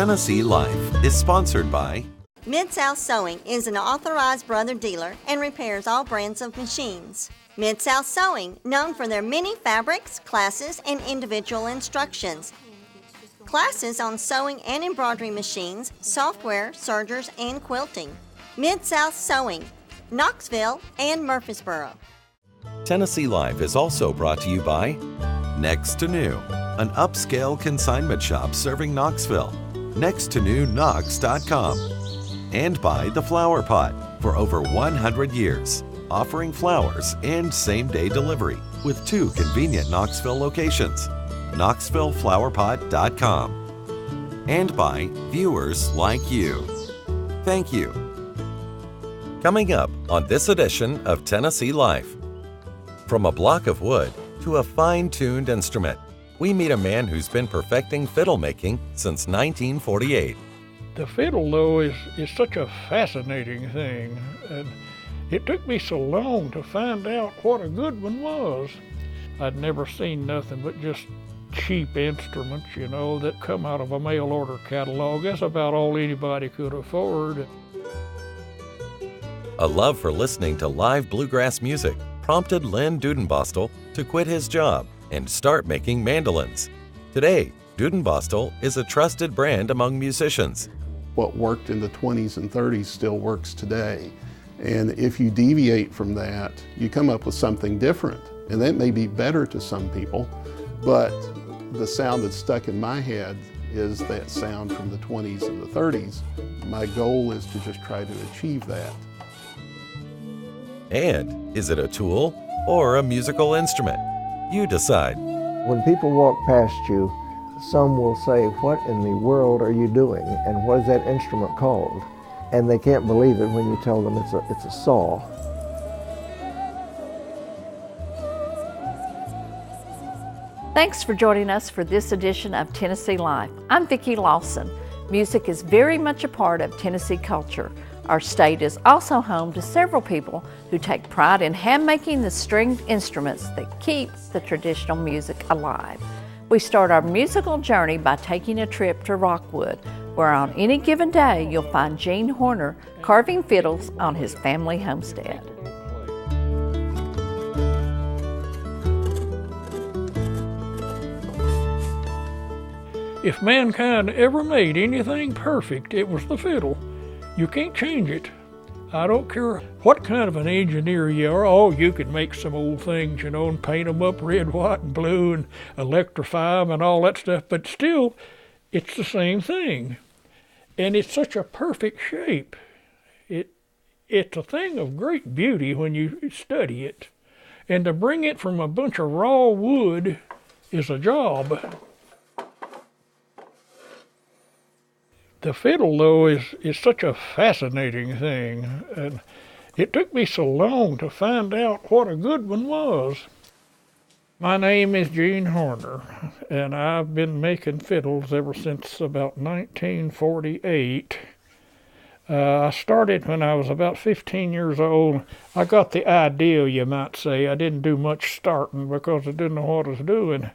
Tennessee Life is sponsored by Mid-South Sewing is an authorized brother dealer and repairs all brands of machines. Mid-South Sewing, known for their many fabrics, classes, and individual instructions. Classes on sewing and embroidery machines, software, sergers, and quilting. Mid-South Sewing, Knoxville and Murfreesboro. Tennessee Life is also brought to you by Next to New, an upscale consignment shop serving Knoxville. nexttonewknox.com. And by The Flower Pot, for over 100 years, offering flowers and same-day delivery with 2 convenient Knoxville locations. knoxvilleflowerpot.com. And by viewers like you. Thank you. Coming up on this edition of Tennessee Life. From a block of wood to a fine-tuned instrument, we meet a man who's been perfecting fiddle making since 1948. The fiddle, though, is such a fascinating thing, and it took me so long to find out what a good one was. I'd never seen nothing but just cheap instruments, that come out of a mail order catalog. That's about all anybody could afford. A love for listening to live bluegrass music prompted Lynn Dudenbostel to quit his job and start making mandolins. Today, Dudenbostel is a trusted brand among musicians. What worked in the 20s and 30s still works today. And if you deviate from that, you come up with something different. And that may be better to some people, but the sound that's stuck in my head is that sound from the 20s and the 30s. My goal is to just try to achieve that. And is it a tool or a musical instrument? You decide. When people walk past you, some will say, "What in the world are you doing? And what is that instrument called?" And they can't believe it when you tell them it's a saw. Thanks for joining us for this edition of Tennessee Life. I'm Vicki Lawson. Music is very much a part of Tennessee culture. Our state is also home to several people who take pride in hand-making the stringed instruments that keep the traditional music alive. We start our musical journey by taking a trip to Rockwood, where on any given day you'll find Gene Horner carving fiddles on his family homestead. If mankind ever made anything perfect, it was the fiddle. You can't change it. I don't care what kind of an engineer you are. Oh, you can make some old things, and paint them up red, white, and blue, and electrify them and all that stuff, but still, it's the same thing. And it's such a perfect shape. It's a thing of great beauty when you study it. And to bring it from a bunch of raw wood is a job. The fiddle, though, is such a fascinating thing, and it took me so long to find out what a good one was. My name is Gene Horner, and I've been making fiddles ever since about 1948. I started when I was about 15 years old. I got the idea, you might say. I didn't do much starting because I didn't know what I was doing.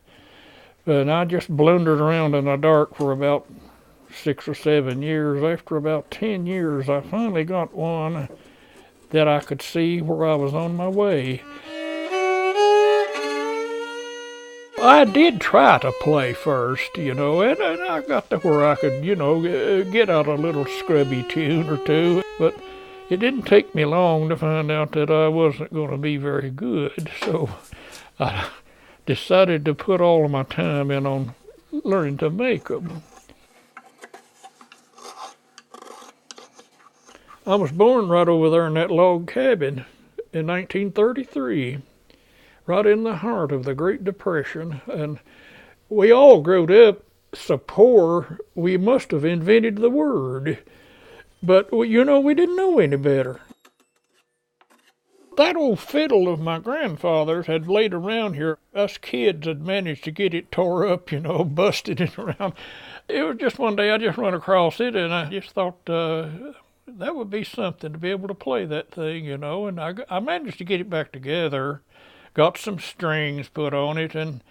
And I just blundered around in the dark for about 6 or 7 years. After about 10 years, I finally got one that I could see where I was on my way. I did try to play first, and I got to where I could, get out a little scrubby tune or two, but it didn't take me long to find out that I wasn't going to be very good, so I decided to put all of my time in on learning to make them. I was born right over there in that log cabin in 1933, right in the heart of the Great Depression, and we all growed up so poor we must have invented the word, but we didn't know any better. That old fiddle of my grandfather's had laid around here. Us kids had managed to get it tore up, busted it around. It was just one day I just run across it, and I just thought, that would be something to be able to play that thing, and I managed to get it back together, got some strings put on it, and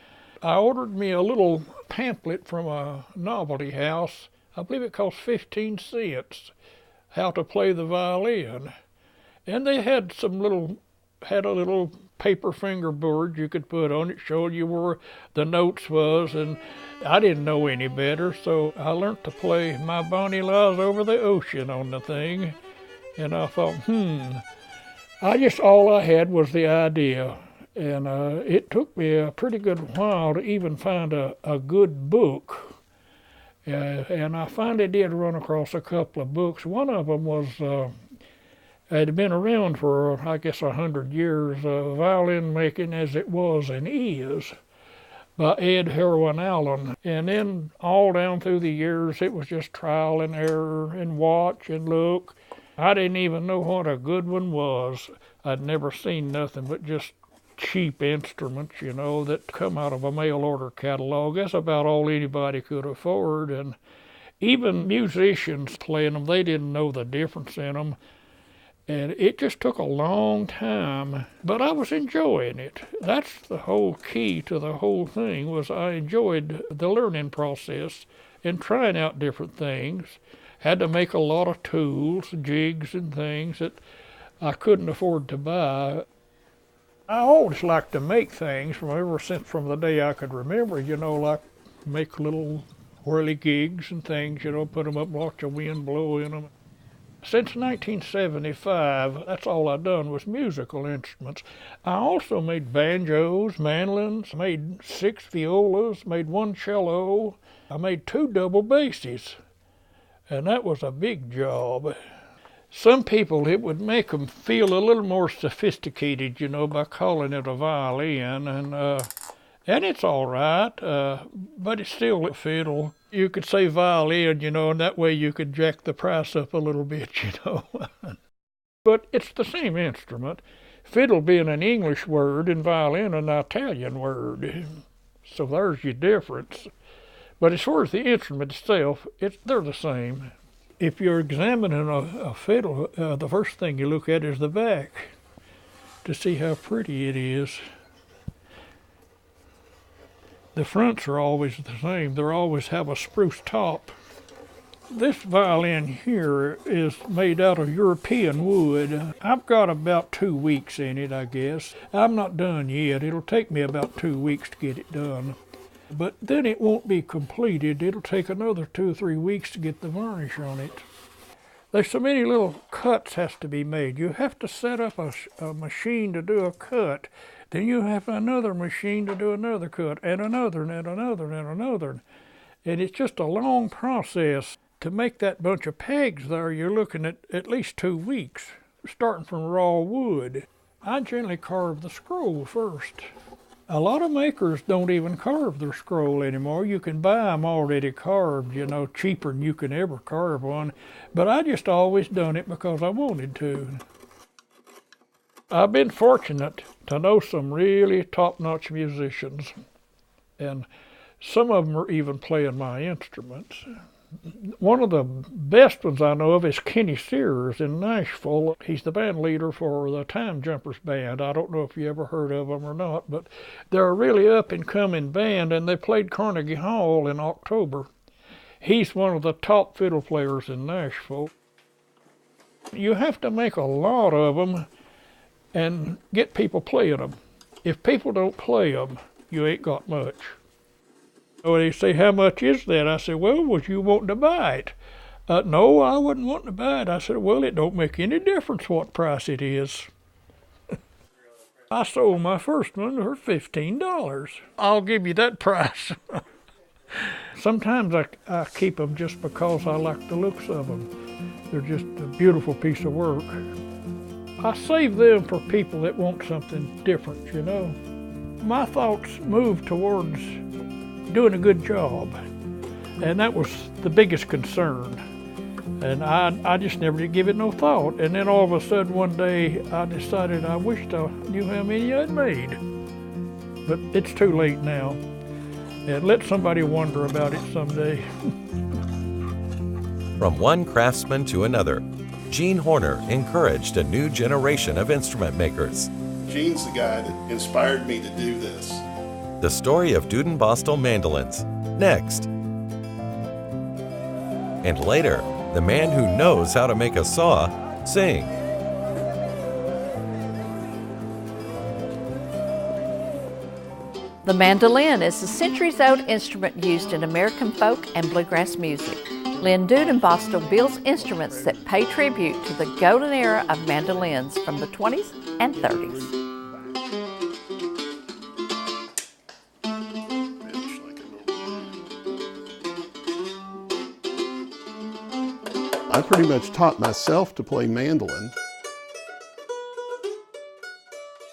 I ordered me a little pamphlet from a novelty house I believe it cost 15 cents, how to play the violin. And they had a little paper fingerboard you could put on it, showing you where the notes was, and I didn't know any better, so I learned to play My Bonnie Lies Over the Ocean on the thing. And I thought, all I had was the idea. And it took me a pretty good while to even find a good book. And I finally did run across a couple of books. One of them was, had been around for, I guess, 100 years, Violin Making as It Was and Is, by Ed Herwin Allen. And then all down through the years, it was just trial and error and watch and look. I didn't even know what a good one was. I'd never seen nothing but just cheap instruments, that come out of a mail order catalog. That's about all anybody could afford. And even musicians playing them, they didn't know the difference in them. And it just took a long time, but I was enjoying it. That's the whole key to the whole thing, was I enjoyed the learning process and trying out different things. Had to make a lot of tools, jigs and things that I couldn't afford to buy. I always liked to make things from the day I could remember, like make little whirly gigs and things, put them up, watch the wind blow in them. Since 1975, that's all I've done was musical instruments. I also made banjos, mandolins, made 6 violas, made 1 cello. I made 2 double basses, and that was a big job. Some people, it would make them feel a little more sophisticated, by calling it a violin, and it's all right, but it's still a fiddle. You could say violin, and that way you could jack the price up a little bit, But it's the same instrument, fiddle being an English word and violin an Italian word. So there's your difference. But as far as the instrument itself, they're the same. If you're examining a fiddle, the first thing you look at is the back to see how pretty it is. The fronts are always the same. They always have a spruce top. This violin here is made out of European wood. I've got about 2 weeks in it, I guess. I'm not done yet. It'll take me about 2 weeks to get it done. But then it won't be completed. It'll take another 2 or 3 weeks to get the varnish on it. There's so many little cuts has to be made. You have to set up a machine to do a cut. Then you have another machine to do another cut, and another, and another, and another. And it's just a long process. To make that bunch of pegs there, you're looking at least 2 weeks, starting from raw wood. I generally carve the scroll first. A lot of makers don't even carve their scroll anymore. You can buy them already carved, cheaper than you can ever carve one. But I just always done it because I wanted to. I've been fortunate to know some really top-notch musicians, and some of them are even playing my instruments. One of the best ones I know of is Kenny Sears in Nashville. He's the band leader for the Time Jumpers band. I don't know if you ever heard of them or not, but they're a really up-and-coming band, and they played Carnegie Hall in October. He's one of the top fiddle players in Nashville. You have to make a lot of them and get people playing them. If people don't play them, you ain't got much. So they say, how much is that? I said, well, was you wanting to buy it? No, I wasn't wanting to buy it. I said, well, it don't make any difference what price it is. I sold my first one for $15. I'll give you that price. Sometimes I keep them just because I like the looks of them. They're just a beautiful piece of work. I save them for people that want something different, My thoughts move towards doing a good job, and that was the biggest concern. And I just never did give it no thought. And then all of a sudden one day I decided I wished I knew how many I'd made. But it's too late now. And let somebody wonder about it someday. From one craftsman to another, Gene Horner encouraged a new generation of instrument makers. Gene's the guy that inspired me to do this. The story of Dudenbostel mandolins, next. and later, the man who knows how to make a saw sing. The mandolin is a centuries-old instrument used in American folk and bluegrass music. Lynn Dudenbostel builds instruments that pay tribute to the golden era of mandolins from the 20s and 30s. I pretty much taught myself to play mandolin.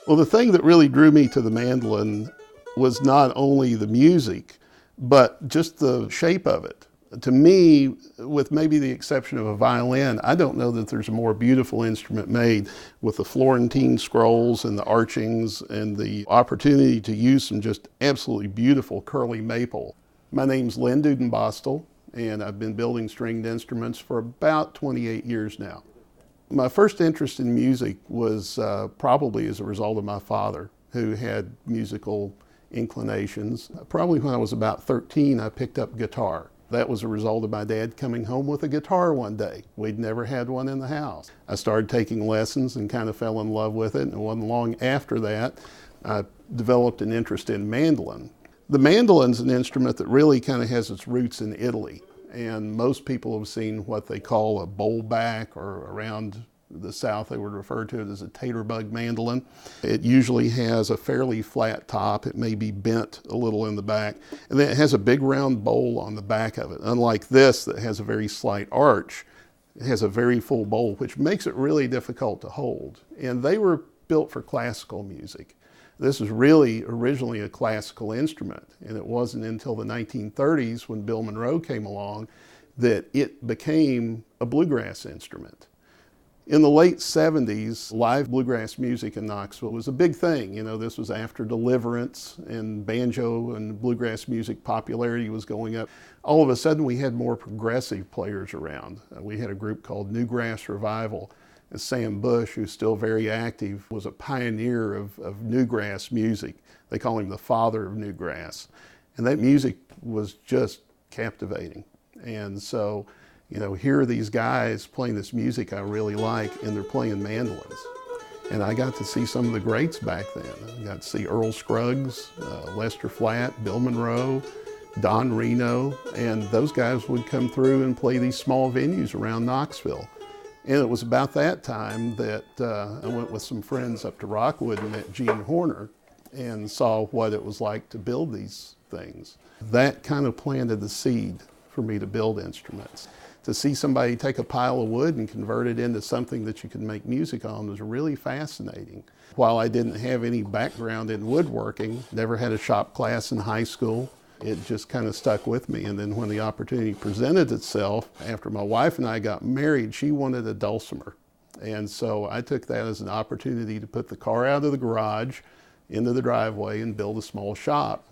Well, the thing that really drew me to the mandolin was not only the music, but just the shape of it. To me, with maybe the exception of a violin, I don't know that there's a more beautiful instrument made, with the Florentine scrolls and the archings and the opportunity to use some just absolutely beautiful curly maple. My name's Lynn Dudenbostel, and I've been building stringed instruments for about 28 years now. My first interest in music was probably as a result of my father, who had musical inclinations. Probably when I was about 13, I picked up guitar. That was a result of my dad coming home with a guitar one day. We'd never had one in the house. I started taking lessons and kind of fell in love with it, and it wasn't long after that I developed an interest in mandolin. The mandolin's an instrument that really kind of has its roots in Italy, and most people have seen what they call a bowl back, or around the South they would refer to it as a taterbug mandolin. It usually has a fairly flat top. It may be bent a little in the back, and then it has a big round bowl on the back of it. Unlike this that has a very slight arch, it has a very full bowl, which makes it really difficult to hold. And they were built for classical music. This was really originally a classical instrument, and it wasn't until the 1930s, when Bill Monroe came along, that it became a bluegrass instrument. In the late 70s, live bluegrass music in Knoxville was a big thing. You know, this was after Deliverance, and banjo and bluegrass music popularity was going up. All of a sudden, we had more progressive players around. We had a group called Newgrass Revival. And Sam Bush, who's still very active, was a pioneer of newgrass music. They call him the father of newgrass. And that music was just captivating. And so, you know, here are these guys playing this music I really like, and they're playing mandolins. And I got to see some of the greats back then. I got to see Earl Scruggs, Lester Flatt, Bill Monroe, Don Reno, and those guys would come through and play these small venues around Knoxville. And it was about that time that I went with some friends up to Rockwood and met Gene Horner and saw what it was like to build these things. That kind of planted the seed for me to build instruments. To see somebody take a pile of wood and convert it into something that you could make music on was really fascinating. While I didn't have any background in woodworking, never had a shop class in high school, it just kind of stuck with me. And then when the opportunity presented itself, after my wife and I got married, she wanted a dulcimer. And so I took that as an opportunity to put the car out of the garage into the driveway and build a small shop.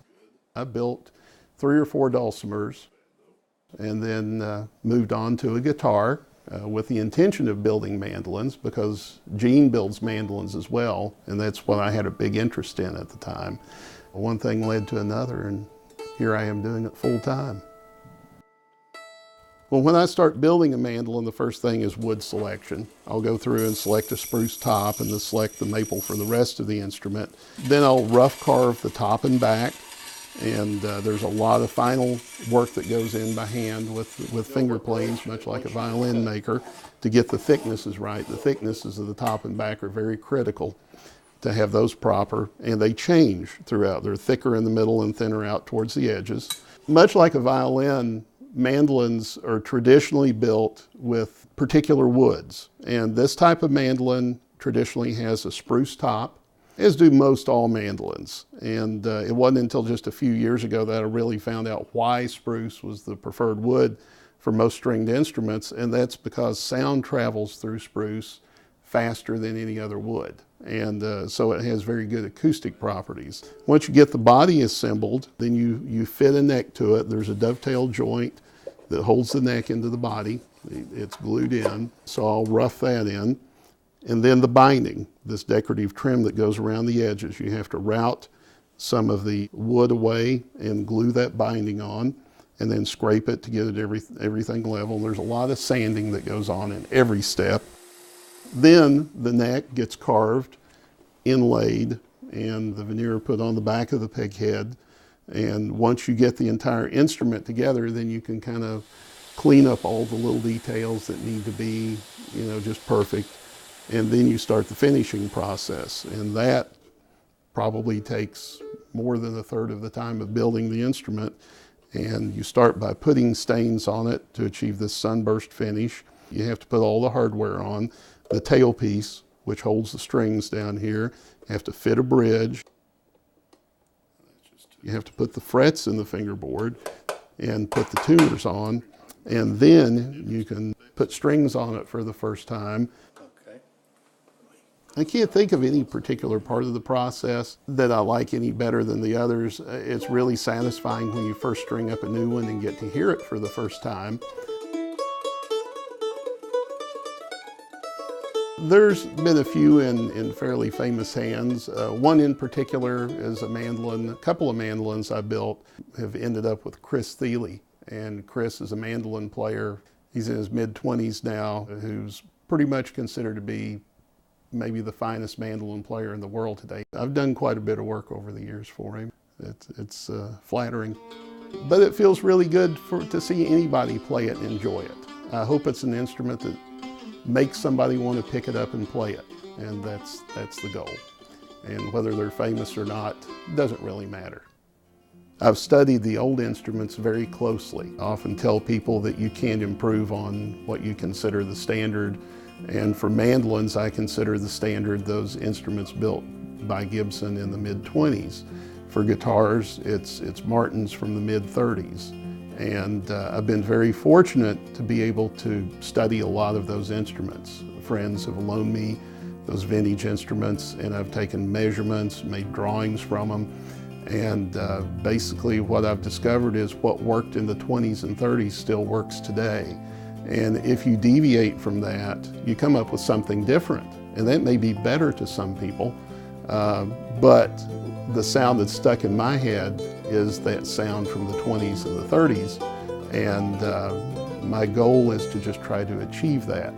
I built 3 or 4 dulcimers, and then moved on to a guitar with the intention of building mandolins, because Gene builds mandolins as well, and that's what I had a big interest in at the time. One thing led to another, and here I am doing it full time. Well, when I start building a mandolin, the first thing is wood selection. I'll go through and select a spruce top and then select the maple for the rest of the instrument. Then I'll rough carve the top and back. And there's a lot of final work that goes in by hand with finger planes, much like a violin maker, to get the thicknesses right. The thicknesses of the top and back are very critical to have those proper, and they change throughout. They're thicker in the middle and thinner out towards the edges. Much like a violin, mandolins are traditionally built with particular woods. And this type of mandolin traditionally has a spruce top, as do most all mandolins. And it wasn't until just a few years ago that I really found out why spruce was the preferred wood for most stringed instruments, and that's because sound travels through spruce faster than any other wood. And so it has very good acoustic properties. Once you get the body assembled, then you fit a neck to it. There's a dovetail joint that holds the neck into the body. It's glued in, so I'll rough that in. And then the binding, this decorative trim that goes around the edges. You have to route some of the wood away and glue that binding on. and then scrape it to get it everything level. There's a lot of sanding that goes on in every step. Then the neck gets carved, inlaid, and the veneer put on the back of the pig head. And once you get the entire instrument together, then you can kind of clean up all the little details that need to be, just perfect. And then you start the finishing process. And that probably takes more than a third of the time of building the instrument. And you start by putting stains on it to achieve this sunburst finish. You have to put all the hardware on. The tailpiece, which holds the strings down here, you have to fit a bridge. You have to put the frets in the fingerboard and put the tuners on. And then you can put strings on it for the first time. I can't think of any particular part of the process that I like any better than the others. It's really satisfying when you first string up a new one and get to hear it for the first time. There's been a few in fairly famous hands. One in particular is a mandolin. A couple of mandolins I built have ended up with Chris Thiele. And Chris is a mandolin player. He's in his mid-20s now, who's pretty much considered to be maybe the finest mandolin player in the world today. I've done quite a bit of work over the years for him. It's flattering. But it feels really good to see anybody play it and enjoy it. I hope it's an instrument that makes somebody want to pick it up and play it. And that's the goal. And whether they're famous or not, doesn't really matter. I've studied the old instruments very closely. I often tell people that you can't improve on what you consider the standard. And for mandolins, I consider the standard those instruments built by Gibson in the mid-20s. For guitars, it's Martins from the mid-30s. And I've been very fortunate to be able to study a lot of those instruments. Friends have loaned me those vintage instruments, and I've taken measurements, made drawings from them. And basically what I've discovered is what worked in the 20s and 30s still works today. And if you deviate from that, you come up with something different. And that may be better to some people, but the sound that's stuck in my head is that sound from the 20s and the 30s. And my goal is to just try to achieve that.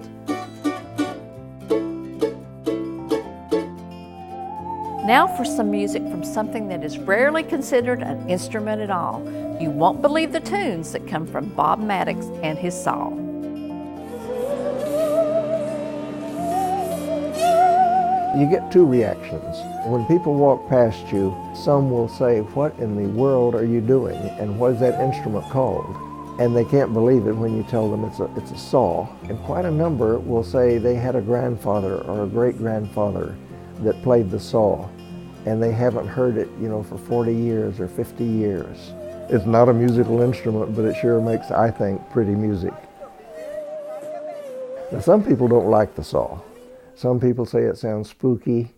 Now for some music from something that is rarely considered an instrument at all. You won't believe the tunes that come from Bob Maddox and his saw. You get two reactions. When people walk past you, some will say, "What in the world are you doing? And what is that instrument called?" And they can't believe it when you tell them it's a saw. And quite a number will say they had a grandfather or a great-grandfather that played the saw, and they haven't heard it, for 40 years or 50 years. It's not a musical instrument, but it sure makes, I think, pretty music. Now, some people don't like the saw. Some people say it sounds spooky.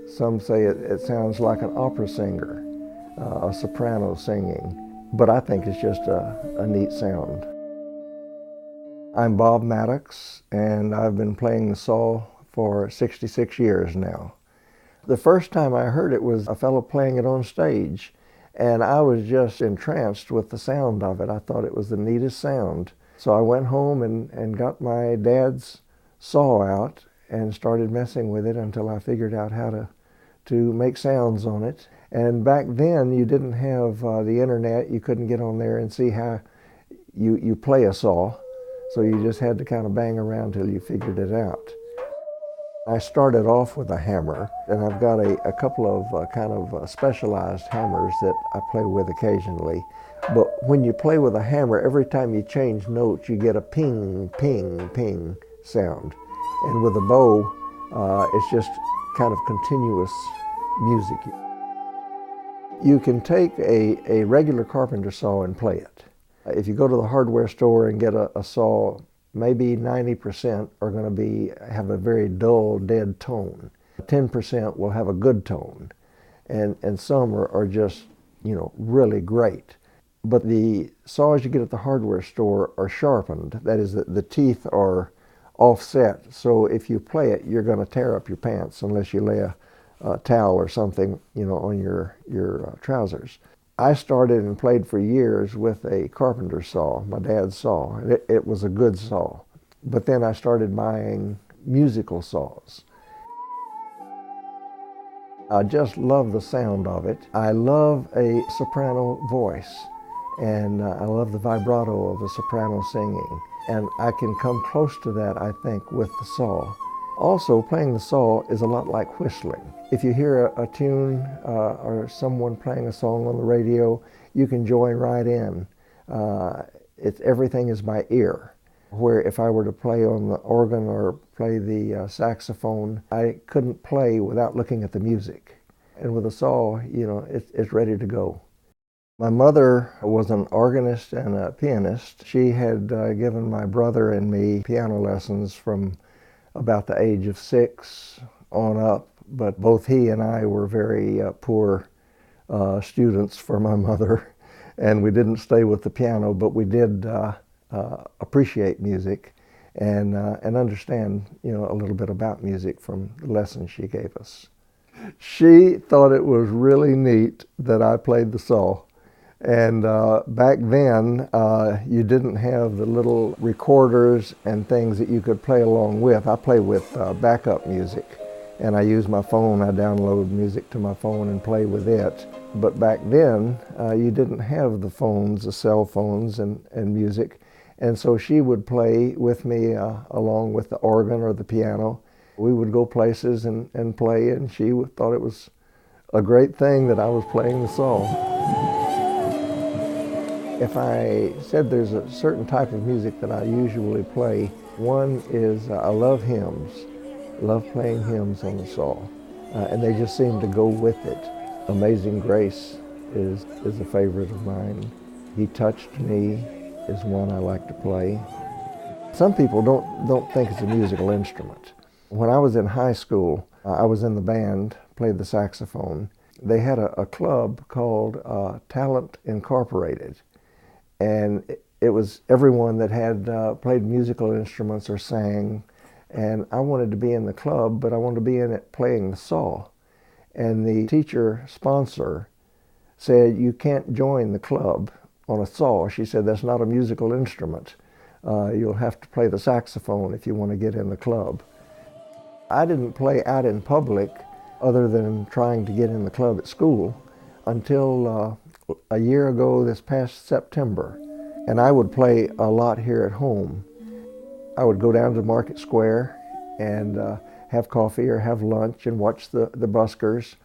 Some say it sounds like an opera singer, a soprano singing. But I think it's just a neat sound. I'm Bob Maddox, and I've been playing the saw for 66 years now. The first time I heard it was a fellow playing it on stage, and I was just entranced with the sound of it. I thought it was the neatest sound. So I went home and got my dad's saw out and started messing with it until I figured out how to make sounds on it. And back then you didn't have the internet. You couldn't get on there and see how you play a saw. So you just had to kind of bang around till you figured it out. I started off with a hammer, and I've got a couple of specialized hammers that I play with occasionally. But when you play with a hammer, every time you change notes, you get a ping, ping, ping sound. And with a bow, it's just kind of continuous music. You can take a regular carpenter saw and play it. If you go to the hardware store and get a saw, maybe 90% are going to have a very dull, dead tone. 10% will have a good tone, and some are just, really great. But the saws you get at the hardware store are sharpened. That is, the teeth are offset, so if you play it, you're going to tear up your pants unless you lay a towel or something, on your trousers. I started and played for years with a carpenter saw, my dad's saw. It was a good saw. But then I started buying musical saws. I just love the sound of it. I love a soprano voice, and I love the vibrato of a soprano singing. And I can come close to that, I think, with the saw. Also, playing the saw is a lot like whistling. If you hear a tune or someone playing a song on the radio, you can join right in. Everything is by ear. Where if I were to play on the organ or play the saxophone, I couldn't play without looking at the music. And with a saw, you know, it's ready to go. My mother was an organist and a pianist. She had given my brother and me piano lessons from about the age of 6 on up, but both he and I were very poor students for my mother, and we didn't stay with the piano, but we did appreciate music and understand, you know, a little bit about music from the lessons she gave us. She thought it was really neat that I played the saw. And back then, you didn't have the little recorders and things that you could play along with. I play with backup music, and I use my phone. I download music to my phone and play with it. But back then, you didn't have the phones, the cell phones and music. And so she would play with me along with the organ or the piano. We would go places and play, and she thought it was a great thing that I was playing the saw. If I said there's a certain type of music that I usually play, one is I love hymns. I love playing hymns on the saw, and they just seem to go with it. Amazing Grace is a favorite of mine. He Touched Me is one I like to play. Some people don't think it's a musical instrument. When I was in high school, I was in the band, played the saxophone. They had a club called Talent Incorporated. And it was everyone that had played musical instruments or sang. And I wanted to be in the club, but I wanted to be in it playing the saw. And the teacher sponsor said, "You can't join the club on a saw." She said, "That's not a musical instrument. You'll have to play the saxophone if you want to get in the club." I didn't play out in public other than trying to get in the club at school until a year ago this past September. And I would play a lot here at home. I would go down to Market Square and have coffee or have lunch and watch the buskers,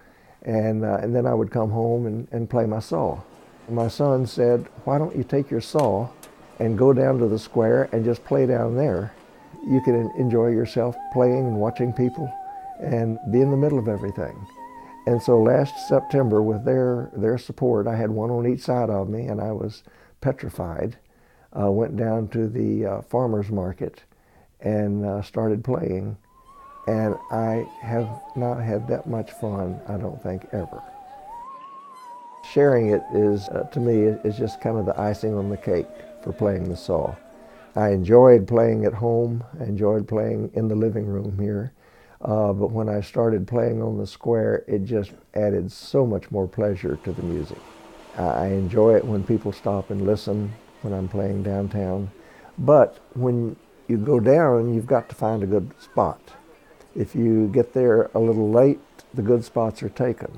and then I would come home and play my saw. My son said, "Why don't you take your saw and go down to the square and just play down there? You can enjoy yourself playing and watching people and be in the middle of everything." And so last September, with their support, I had one on each side of me, and I was petrified. Went down to the farmer's market and started playing. And I have not had that much fun, I don't think, ever. Sharing it is, to me, is just kind of the icing on the cake for playing the saw. I enjoyed playing at home. I enjoyed playing in the living room here. But when I started playing on the square, it just added so much more pleasure to the music. I enjoy it when people stop and listen when I'm playing downtown. But when you go down, you've got to find a good spot. If you get there a little late, the good spots are taken.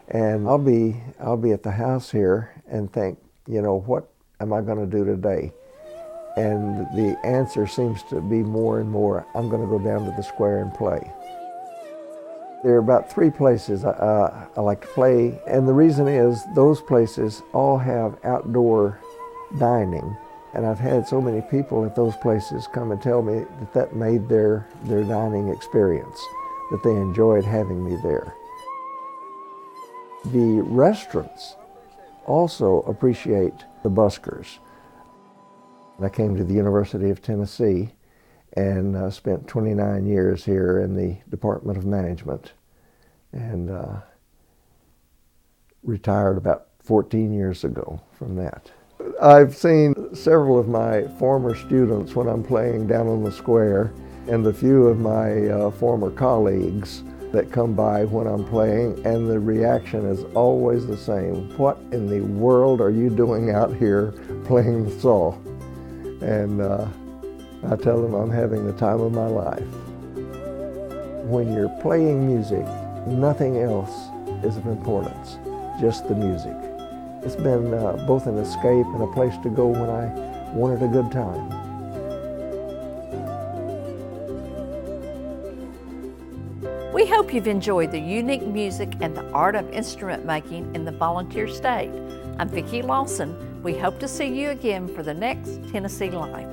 And I'll be at the house here and think, you know, what am I going to do today? And the answer seems to be more and more, I'm going to go down to the square and play. There are about 3 places I like to play, and the reason is those places all have outdoor dining. And I've had so many people at those places come and tell me that made their dining experience, that they enjoyed having me there. The restaurants also appreciate the buskers. I came to the University of Tennessee and spent 29 years here in the Department of Management, and retired about 14 years ago from that. I've seen several of my former students when I'm playing down on the square, and a few of my former colleagues that come by when I'm playing, and the reaction is always the same. What in the world are you doing out here playing the saw? And I tell them I'm having the time of my life. When you're playing music, nothing else is of importance, just the music. It's been both an escape and a place to go when I wanted a good time. We hope you've enjoyed the unique music and the art of instrument making in the volunteer state. I'm Vicki Lawson. We hope to see you again for the next Tennessee Life.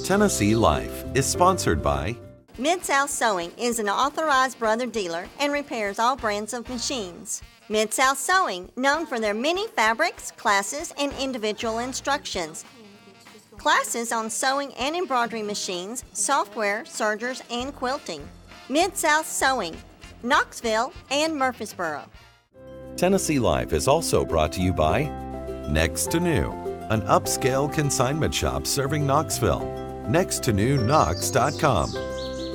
Tennessee Life is sponsored by Mid-South Sewing is an authorized brother dealer and repairs all brands of machines. Mid-South Sewing, known for their many fabrics, classes, and individual instructions. Classes on sewing and embroidery machines, software, sergers, and quilting. Mid-South Sewing, Knoxville and Murfreesboro. Tennessee Life is also brought to you by Next to New, an upscale consignment shop serving Knoxville. nexttonewknox.com,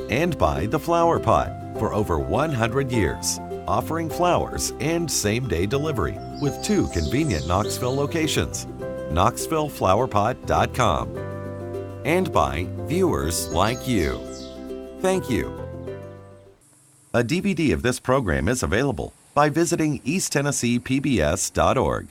and by The Flower Pot, for over 100 years, offering flowers and same-day delivery with 2 convenient Knoxville locations, knoxvilleflowerpot.com, and by viewers like you. Thank you. A DVD of this program is available by visiting easttennesseepbs.org.